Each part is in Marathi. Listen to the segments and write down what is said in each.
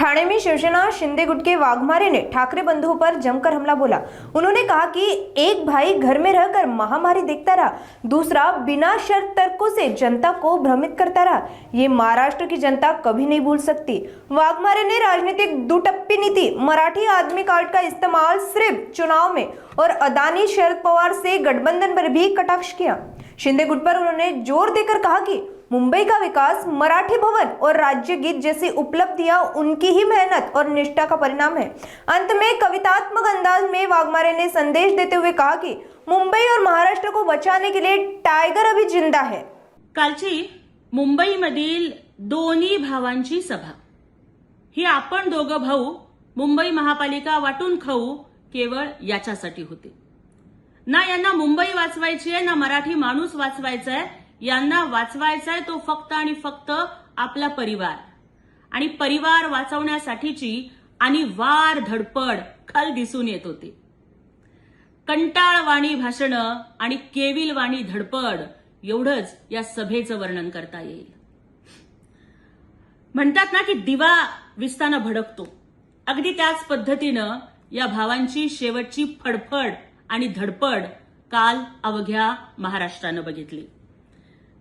ठाणे में शिवसेना शिंदे गुट के वाघमारे ने ठाकरे बंधुओं पर जमकर हमला बोला। उन्होंने कहा कि एक भाई घर में रहकर महामारी देखता रहा, दूसरा बिना शर्त तर्कों से जनता को भ्रमित करता रहा। ये महाराष्ट्र की जनता कभी नहीं भूल सकती। वाघमारे ने राजनीतिक दुटप्पी नीति, मराठी आदमी कार्ड का इस्तेमाल सिर्फ चुनाव में और अदानी शरद पवार से गठबंधन पर भी कटाक्ष किया। शिंदे गुट पर उन्होंने जोर देकर कहा कि मुंबई का विकास मराठी भवन और राज्य गीत जैसी उपलब्धियां उनकी ही मेहनत और निष्ठा का परिणाम है। अंत में कवितात्मक अंदाज में वाघमारे ने संदेश देते हुए कहा कि मुंबई और महाराष्ट्र को बचाने के लिए टायगर अभी जिंदा है। कालची मुंबईमधील दोन्ही भावांची सभा ही आपण दोघं भाऊ मुंबई महापालिका वाटून खाऊ केवळ याच्यासाठी होते। ना यांना मुंबई वाचवायची आहे ना मराठी माणूस वाचवायचा आहे। यांना वाचवायचा आहे तो फक्त आणि फक्त आपला परिवार, आणि परिवार वाचवण्यासाठीची अनिवार्य धडपड खल दिसून येत होती। कंटाळवाणी भाषणं आणि केविलवाणी धडपड एवढंच या सभेचं वर्णन करता येईल। म्हणतात ना की दिवा विस्ताना भडकतो, अगदी त्याच पद्धतीनं या भावांची शेवटची फडफड आणि धडपड काल अवघ्या महाराष्ट्रानं बघितली।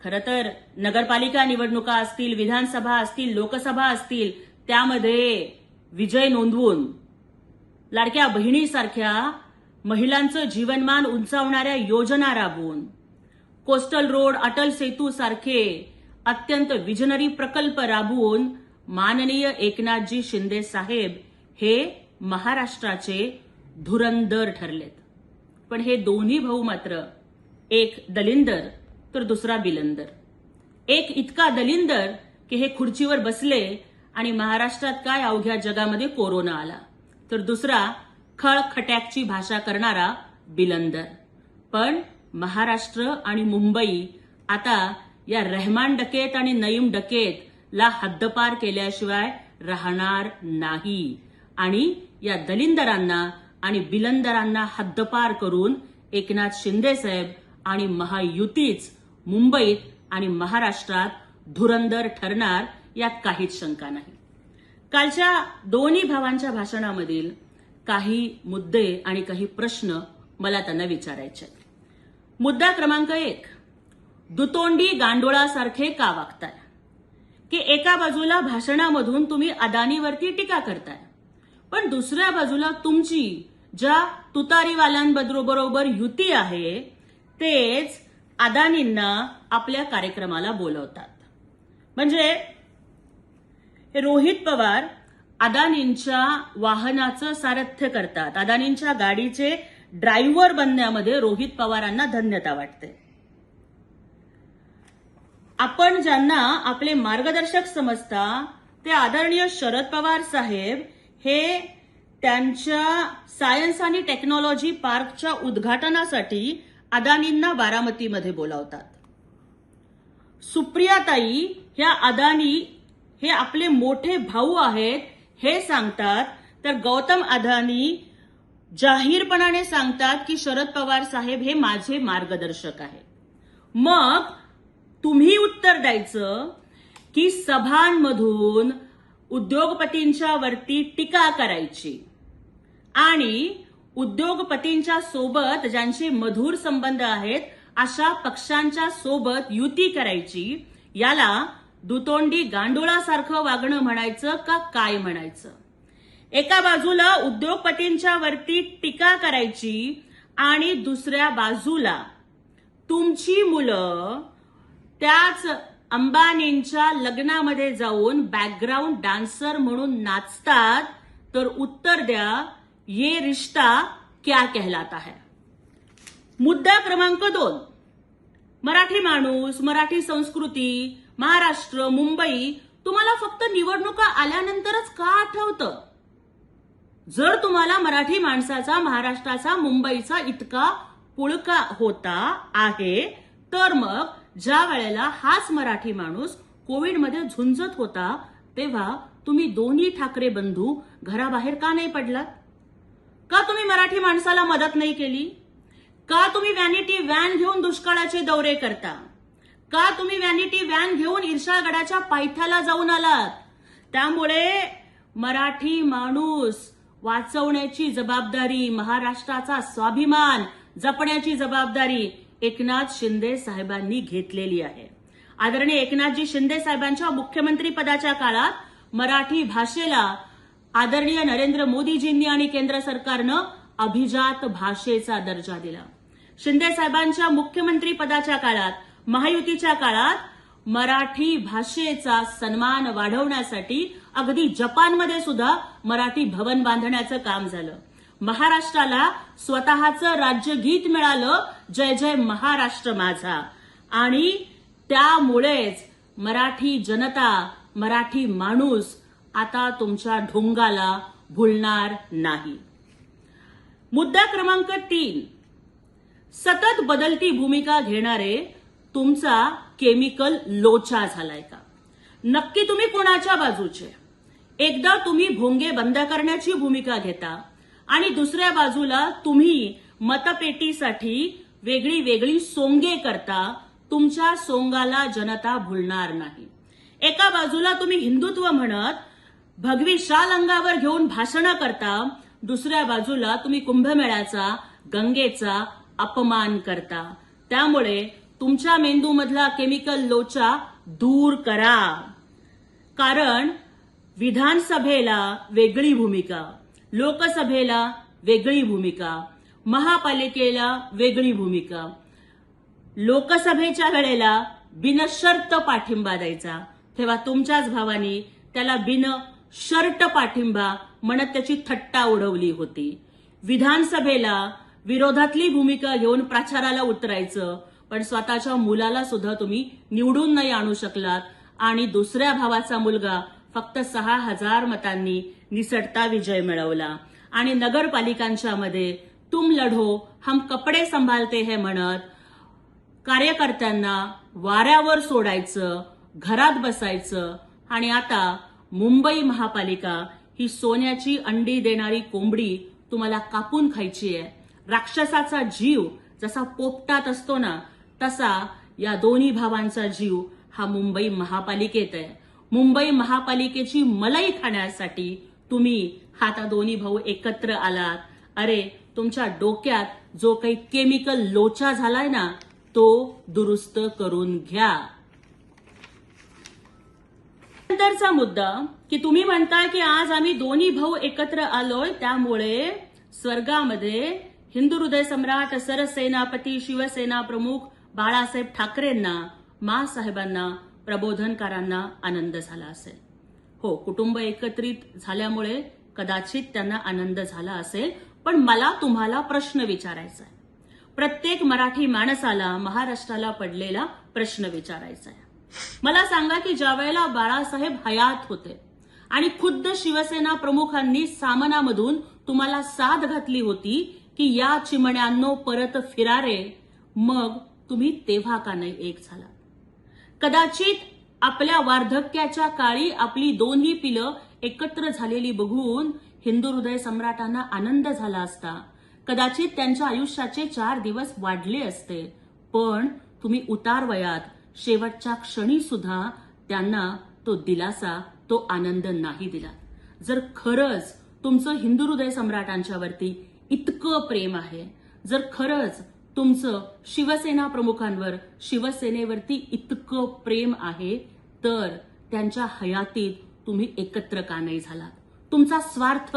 खरं तर नगरपालिका निवडणुका असतील, विधानसभा असतील, लोकसभा असतील, त्यामध्ये विजय नोंदवून लाडक्या बहिणीसारख्या महिलांचं जीवनमान उंचावणाऱ्या योजना राबवून, कोस्टल रोड, अटल सेतू सारखे अत्यंत विजनरी प्रकल्प राबवून माननीय एकनाथजी शिंदे साहेब हे महाराष्ट्राचे धुरंदर ठरलेत। पण हे दोन्ही भाऊ मात्र एक दलिंदर तर दुसरा बिलंदर। एक इतका दलिंदर की हे खुर्चीवर बसले आणि महाराष्ट्रात काय अवघ्या जगामध्ये कोरोना आला, तर दुसरा खळखट्याकची भाषा करणारा बिलंदर। पण महाराष्ट्र आणि मुंबई आता या रहमान डकेत आणि नईम डकेत ला हद्दपार केल्याशिवाय राहणार नाही, आणि या दलिंदरांना आणि बिलंदरांना हद्दपार करून एकनाथ शिंदे साहेब आणि महायुतीच मुंबईत आणि महाराष्ट्रात धुरंदर ठरणार, यात काहीच शंका नाही। कालच्या दोन्ही भावांच्या भाषणामधील काही मुद्दे आणि काही प्रश्न मला त्यांना विचारायचे आहेत। मुद्दा क्रमांक 1, दुतोंडी गांडोळासारखे का वागताय? की एका बाजूला भाषणामधून तुम्ही अदानीवरती टीका करताय, पण दुसऱ्या बाजूला तुमची ज्या तुतारीवाल्यांबरोबर युती आहे तेच अदानींना आपल्या कार्यक्रमाला बोलवतात। म्हणजे रोहित पवार अदानींच्या वाहनाचं सारथ्य करतात, अदानींच्या गाडीचे ड्रायव्हर बनण्यामध्ये रोहित पवारांना धन्यता वाटते। आपण ज्यांना आपले मार्गदर्शक समजता ते आदरणीय शरद पवार साहेब हे त्यांच्या सायन्स आणि टेक्नॉलॉजी पार्कच्या उद्घाटनासाठी अदानींना बारामतीमध्ये बोलावतात। सुप्रियाताई ह्या अदानी हे आपले मोठे भाऊ आहेत हे सांगतात, तर गौतम अदानी जाहीरपणाने सांगतात की शरद पवार साहेब हे माझे मार्गदर्शक आहेत। मग तुम्ही उत्तर द्यायचं की सभांमधून उद्योगपतींच्या वरती टीका करायची आणि उद्योगपतींच्या सोबत ज्यांचे मधुर संबंध आहेत अशा पक्षांच्या सोबत युती करायची, याला दुतोंडी गांडोळासारखं वागणं म्हणायचं का काय म्हणायचं? एका बाजूला उद्योगपतींच्या वरती टीका करायची आणि दुसऱ्या बाजूला तुमची मुलं त्याच अंबानींच्या लग्नामध्ये जाऊन बॅकग्राऊंड डान्सर म्हणून नाचतात, तर उत्तर द्या, ये रिश्ता क्या कहलाता है? मुद्दा क्रमांक 2, मराठी माणूस, मराठी संस्कृती, महाराष्ट्र, मुंबई तुम्हाला फक्त निवडणुका आल्यानंतरच का आठवतं? जर तुम्हाला मराठी माणसाचा, महाराष्ट्राचा, मुंबईचा इतका पुळका होता आहे, तर मग ज्या वेळेला हाच मराठी माणूस कोविडमध्ये झुंजत होता तेव्हा तुम्ही दोन्ही ठाकरे बंधू घराबाहेर का नाही पडलात? का तुम्ही मराठी माणसाला मदत नाही केली? का तुम्ही व्हॅनिटी व्हॅन घेऊन दुष्काळाचे दौरे करता? का तुम्ही व्हॅनिटी व्हॅन घेऊन इर्शागडाच्या पायथ्याला जाऊन आलात? त्यामुळे मराठी माणूस वाचवण्याची जबाबदारी, महाराष्ट्राचा स्वाभिमान जपण्याची जबाबदारी एकनाथ शिंदे साहेबांनी घेतलेली आहे. आदरणीय एकनाथजी शिंदे साहेबांच्या मुख्यमंत्री पदाच्या काळात मराठी भाषेला आदरणीय नरेंद्र मोदीजींनी आणि केंद्र सरकारनं अभिजात भाषेचा दर्जा दिला. शिंदे साहेबांच्या मुख्यमंत्री पदाच्या काळात, महायुतीच्या काळात मराठी भाषेचा सन्मान वाढवण्यासाठी अगदी जपानमध्ये सुद्धा मराठी भवन बांधण्याचं काम झालं. महाराष्ट्राला स्वतःचं राज्यगीत मिळालं, जय जय महाराष्ट्र माझा. आणि त्यामुळेच मराठी जनता, मराठी माणूस आता तुमच्या ढोंगाला भुलणार नाही. मुद्दा क्रमांक 3, सतत बदलती भूमिका घेणारे तुमचा केमिकल लोचा झालाय का? नक्की तुम्ही कोणाच्या बाजूचे? एकदा तुम्ही भोंगे बंद करण्याची भूमिका घेता आणि दुसऱ्या बाजूला तुम्ही मतपेटीसाठी वेगळी वेगळी सोंगे करता. तुमच्या सोंगाला जनता भुलणार नाही. एका बाजूला तुम्ही हिंदुत्व म्हणत भगवी शाल अंगावर घेऊन भाषणं करता, दुसऱ्या बाजूला तुम्ही कुंभमेळ्याचा, गंगेचा अपमान करता. त्यामुळे तुमच्या मेंदूमधला केमिकल लोचा दूर करा. कारण विधानसभेला वेगळी भूमिका, लोकसभेला वेगळी भूमिका, महापालिकेला वेगळी भूमिका. लोकसभेच्या वेळेला बिनशर्त पाठिंबा द्यायचा, तेव्हा तुमच्याच भावानी त्याला बिनशर्त पाठिंबा म्हणत त्याची थट्टा उडवली होती. विधानसभेला विरोधातली भूमिका घेऊन प्रचाराला उतरायचं, पण स्वतःच्या मुलाला सुद्धा तुम्ही निवडून नाही आणू शकलात आणि दुसऱ्या भावाचा मुलगा फक्त 6,000 मतांनी निसटता विजय मिळवला. आणि नगरपालिकांच्या मध्ये तुम लढो हम कपडे संभालते है म्हणत कार्यकर्त्यांना वाऱ्यावर सोडायचं, घरात बसायचं. आणि आता मुंबई महापालिका ही सोन्याची अंडी देणारी कोंबडी तुम्हाला कापून खायची आहे. राक्षसाचा जीव जसा पोपटात असतो ना, तसा या दोन्ही भावांचा जीव हा मुंबई महापालिकेत आहे. मुंबई महापालिकेची मलाई खाण्यासाठी तुम्ही आता दोन्ही भाऊ एकत्र आलात. अरे, तुमच्या डोक्यात जो काही केमिकल लोचा झालाय ना, तो दुरुस्त करून घ्या. नंतरचा मुद्दा की तुम्ही म्हणताय की आज आम्ही दोन्ही भाऊ एकत्र आलोय, त्यामुळे स्वर्गामध्ये हिंदू हृदय सम्राट, सरसेनापती, शिवसेना प्रमुख बाळासाहेब ठाकरेंना, माँसाहेबांना, प्रबोधनकारांना आनंद झाला असेल. हो, कुटुंब एकत्रित झाल्यामुळे कदाचित त्यांना आनंद झाला असेल. पण मला तुम्हाला प्रश्न विचारायचा आहे. प्रत्येक मराठी माणसाला, महाराष्ट्राला पडलेला प्रश्न विचारायचा आहे. मला सांगा की ज्या वेळेला बाळासाहेब हयात होते आणि खुद्द शिवसेना प्रमुखांनी सामनामधून तुम्हाला साथ घातली होती की या चिमण्यांनो परत फिरारे, मग तुम्ही तेव्हा का नाही एक झाला? कदाचित आपल्या वार्धक्याच्या काळी आपली दोन्ही पिलं एकत्र झालेली बघून हिंदू हृदय सम्राटांना आनंद झाला असता. कदाचित त्यांच्या आयुष्याचे 4 दिवस वाढले असते. पण तुम्ही उतार वयात शेवटच्या क्षणी सुद्धा त्यांना तो दिलासा, तो आनंद नाही दिला. जर खरंच तुमचं हिंदू हृदय सम्राटांच्यावरती इतकं प्रेम आहे, जर खरंच तुमचं शिवसेना प्रमुखांवर, शिवसेनेवरती इतकं प्रेम आहे, तर त्यांच्या हयातीत तुम्ही एकत्र का नाही झालात? तुमचा स्वार्थ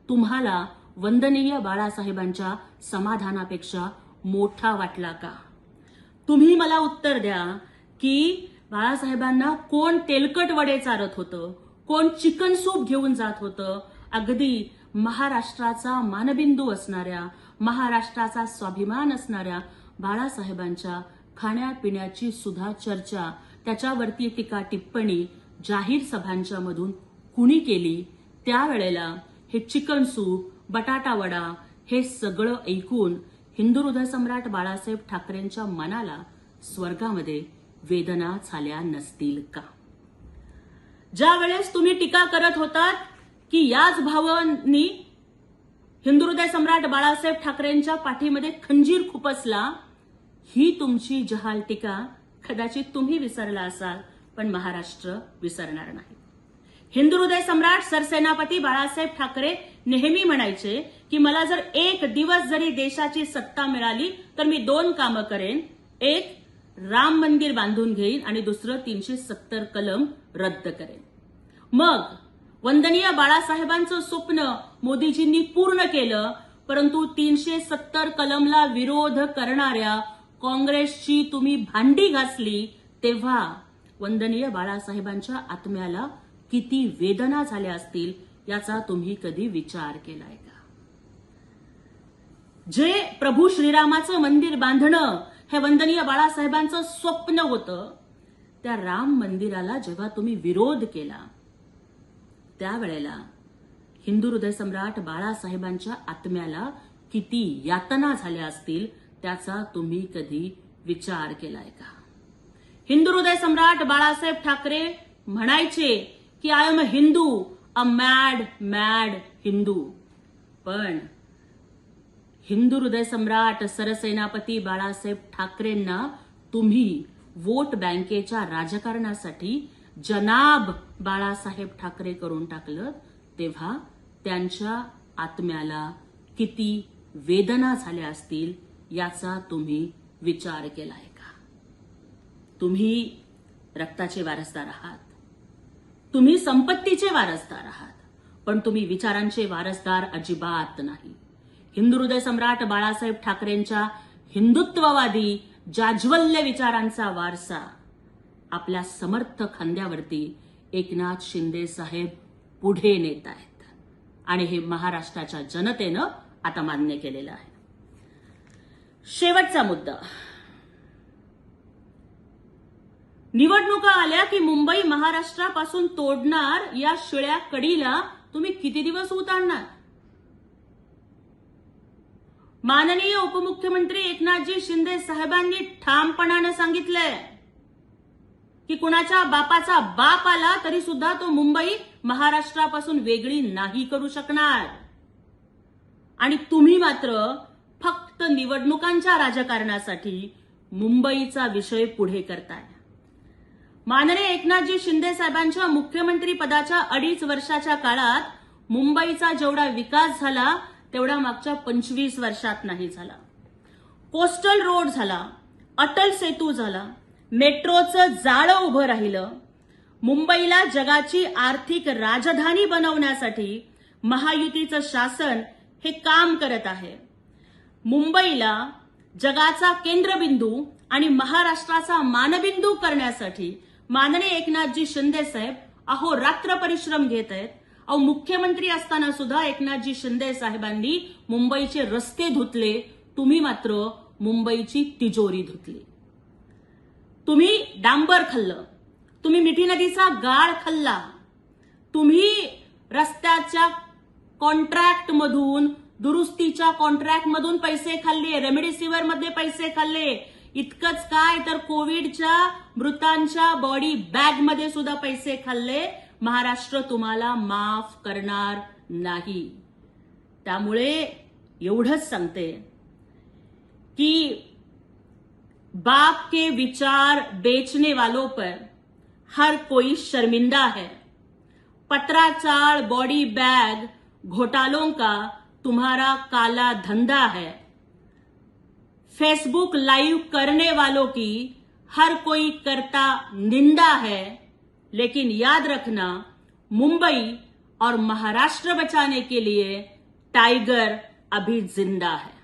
तुम्हाला वंदनीय बाळासाहेबांच्या समाधानापेक्षा मोठा वाटला का? तुम्ही मला उत्तर द्या की बाळासाहेबांना कोण तेलकट वडे चारत होतं, कोण चिकन सूप घेऊन जात होतं. अगदी महाराष्ट्राचा मानबिंदू असणाऱ्या, महाराष्ट्राचा स्वाभिमान असणाऱ्या बाळासाहेबांच्या खाण्यापिण्याची सुद्धा चर्चा, त्याच्यावरती टीका टिप्पणी जाहीर सभांच्या मधून कुणी केली? त्यावेळेला हे चिकन सूप, बटाटा वडा हे सगळं ऐकून हिंदू हृदय सम्राट बाळासाहेब ठाकरेंच्या मनाला स्वर्गामध्ये वेदना झाल्या नसतील का? ज्या वेळेस तुम्ही टीका करत होतात की याच भावांनी हिंदू हृदय सम्राट बाळासाहेब ठाकरेंच्या पाठीमध्ये खंजीर खुपसला, ही तुमची जहाल टीका कदाचित तुम्ही विसरला असाल, पण महाराष्ट्र विसरणार नाही. हिंदू हृदय सम्राट सरसेनापती बाळासाहेब ठाकरे नेहमी म्हणायचे की मला जर एक दिवस जरी देशाची सत्ता मिळाली तर मी 2 कामं करेन. एक, राम मंदिर बांधून घेईन आणि दुसरं 370 कलम रद्द करेन. मग वंदनीय बाळासाहेबांचं स्वप्न मोदीजींनी पूर्ण केलं, परंतु 370 कलमला विरोध करणाऱ्या काँग्रेसची तुम्ही भांडी घासली, तेव्हा वंदनीय बाळासाहेबांच्या आत्म्याला किती वेदना झाल्या असतील याचा तुम्ही कधी विचार केलाय का? जे प्रभू श्रीरामाचं मंदिर बांधणं हे वंदनीय बाळासाहेबांचं स्वप्न होतं, त्या राम मंदिराला जेव्हा तुम्ही विरोध केला, त्यावेळेला हिंदू हृदय सम्राट बाळासाहेबांच्या आत्म्याला किती यातना झाल्या असतील त्याचा तुम्ही कधी विचार केलाय का? हिंदू हृदय सम्राट बाळासाहेब ठाकरे म्हणायचे की I am a Hindu, a mad Hindu. पण हिंदू हृदय सम्राट सरसेनापती बाळासाहेब ठाकरेंना तुम्ही वोट बँकेच्या राजकारणासाठी जनाब बाळासाहेब ठाकरे करून टाकलं, तेव्हा त्यांच्या आत्म्याला किती वेदना झाल्या असतील याचा तुम्ही विचार केलाय का? तुम्ही रक्ताचे वारसदार आहात, तुम्ही संपत्तीचे वारसदार आहात, पण तुम्ही विचारांचे वारसदार अजिबात नाही. हिंदू हृदय सम्राट बाळासाहेब ठाकरेंच्या हिंदुत्ववादी जाज्वल्य विचारांचा वारसा आपल्या समर्थ खांद्यावरती एकनाथ शिंदे साहेब पुढे नेत आहेत आणि हे महाराष्ट्राच्या जनतेनं आता मान्य केलेलं आहे. शेवटचा मुद्दा, निवडणुका आल्या की मुंबई महाराष्ट्रापासून तोडणार या शिळ्या कडीला तुम्ही किती दिवस उतारणार? माननीय उपमुख्यमंत्री एकनाथजी शिंदे साहेबांनी ठामपणानं सांगितलंय की कुणाच्या बापाचा बाप आला तरी सुद्धा तो मुंबई महाराष्ट्रापासून वेगळी नाही करू शकणार. आणि तुम्ही मात्र फक्त निवडणुकांच्या राजकारणासाठी मुंबईचा विषय पुढे करताय. माननीय एकनाथजी शिंदे साहेबांच्या मुख्यमंत्री पदाच्या 2.5 वर्षाच्या काळात मुंबईचा जेवढा विकास झाला तेवढा मागच्या 25 वर्षात नाही झाला. कोस्टल रोड झाला, अटल सेतू झाला, मेट्रोचं जाळं उभं राहिलं. मुंबईला जगाची आर्थिक राजधानी बनवण्यासाठी महायुतीचं शासन हे काम करत आहे. मुंबईला जगाचा केंद्रबिंदू आणि महाराष्ट्राचा मानबिंदू करण्यासाठी माननीय एकनाथजी शिंदे साहेब अहोरात्र परिश्रम घेत आहेत. मुख्यमंत्री असताना सुद्धा एकनाथजी शिंदे साहेबांनी मुंबईचे रस्ते धुतले, तुम्ही मात्र मुंबईची तिजोरी धुतली. तुम्ही डांबर खाल्लं, तुम्ही मिठी नदीचा गाळ खाल्ला, तुम्ही रस्त्याच्या कॉन्ट्रॅक्ट मधून, दुरुस्तीच्या कॉन्ट्रॅक्ट मधून पैसे खाल्ले, रेमडेसिवीर मध्ये पैसे खाल्ले. इतकंच काय तर कोविडच्या मृतांच्या बॉडी बॅग मध्ये सुद्धा पैसे खाल्ले. महाराष्ट्र तुम्हाला माफ करणार नाही. त्यामुळे एवढंच सांगते की बाप के विचार बेचने वालों पर हर कोई शर्मिंदा है. पत्राचार, बॉडी बैग घोटालों का तुम्हारा काला धंधा है. फेसबुक लाइव करने वालों की हर कोई करता निंदा है. लेकिन याद रखना, मुंबई और महाराष्ट्र बचाने के लिए टाइगर अभी जिंदा है.